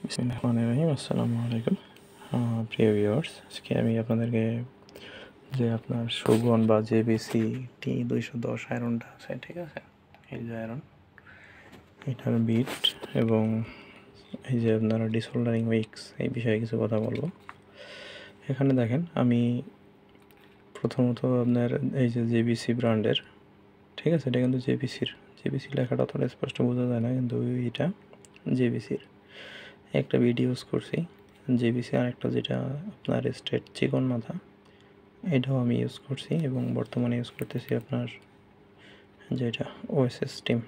বিসমিল্লাহির রহমানির রহিম। আসসালামু আলাইকুম প্রিয় ভিউয়ার্স, আজকে আমি আপনাদেরকে যে আপনার শোভন বা জেবিসি T210 আয়রনটা আছে, ঠিক আছে, এই যে আয়রন, এটার বিট এবং এই যে আপনার ডিসোল্ডারিং উইক্স, এই বিষয়ে কিছু কথা বলবো। এখানে দেখেন, আমি প্রথমত আপনার এই যে জেবিসি ব্র্যান্ডের, ঠিক আছে, এটা কিন্তু জেবিসি লেখাটা অতটা স্পষ্ট বোঝা যায় না, কিন্তু এটা জেবিসির একটা বিট ইউজ করছি। জেবিসি আরেকটা যেটা আপনার স্ট্রেট চিকন মাথা, এটাও আমি ইউজ করছি এবং বর্তমানে ইউজ করতেছি আপনার যেটা ওএসএস টিম,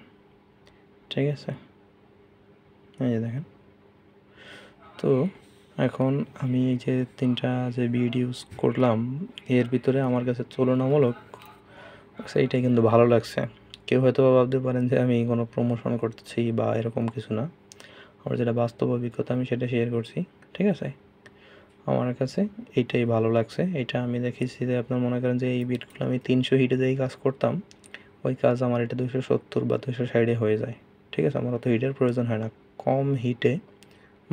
ঠিক আছে। এই যে দেখেন, তো এখন আমি এই যে তিনটা যে বিট ইউজ করলাম, এর ভিতরে আমার কাছে তুলনামূলক এইটাই কিন্তু ভালো লাগছে। কেউ হয়তো ভাবতে পারেন যে আমি কোনো প্রমোশন করতেছি বা এরকম কিছু না, আমার যেটা বাস্তব অভিজ্ঞতা আমি সেটা শেয়ার করছি, ঠিক আছে। আমার কাছে এইটাই ভালো লাগছে। এটা আমি দেখেছি যে আপনার মনে করেন যে এই বিটগুলো আমি 300 হিটে যেই কাজ করতাম, ওই কাজ আমার এটা 270 বা 260 হয়ে যায়, ঠিক আছে। আমার অত হিটের প্রয়োজন হয় না, কম হিটে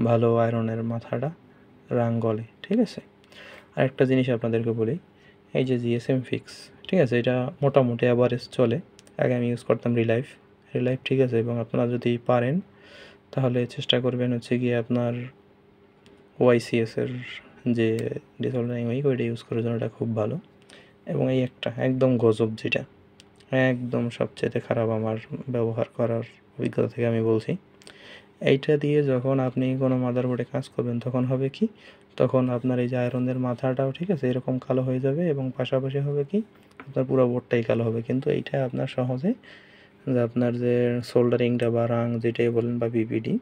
ভালো আয়রনের মাথাটা রাং গলে, ঠিক আছে। আর একটা জিনিস আপনাদেরকে বলি, এই যে জিএসএম ফিক্স, ঠিক আছে, এটা মোটামুটি অ্যাভারেজ চলে। আগে আমি ইউজ করতাম রিলাইফ, ঠিক আছে। এবং আপনারা যদি পারেন তাহলে চেষ্টা করবেন হচ্ছে গিয়ে আপনার ওয়াইসিএসের যে ডিসঅল্ডারিং উইক, ওইটা ইউজ করার জন্য এটা খুব ভালো। এবং এই একটা একদম গজব, যেটা একদম সবচেয়ে খারাপ আমার ব্যবহার করার অভিজ্ঞতা থেকে আমি বলছি, এইটা দিয়ে যখন আপনি কোনো মাদারবোর্ডে কাজ করবেন তখন হবে কি, তখন আপনার এই যে আয়রনের মাথাটাও, ঠিক আছে, এরকম কালো হয়ে যাবে এবং পাশাপাশি হবে কি আপনার পুরো বোর্ডটাই কালো হবে। কিন্তু এইটা আপনার সহজে যে আপনার যে সোল্ডারিংটা বা রাং যেটাই বলেন বা বিপিডি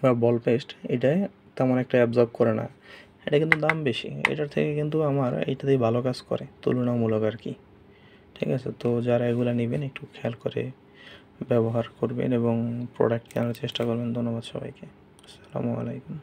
বা বল পেস্ট, এটাই তেমন একটা অ্যাবজর্ব করে না। এটা কিন্তু দাম বেশি, এটার থেকে কিন্তু আমার এইটাতেই ভালো কাজ করে তুলনামূলক আর কি, ঠিক আছে। তো যারা এগুলো নেবেন একটু খেয়াল করে ব্যবহার করবেন এবং প্রোডাক্ট কেনার চেষ্টা করবেন। ধন্যবাদ সবাইকে। আসসালামু আলাইকুম।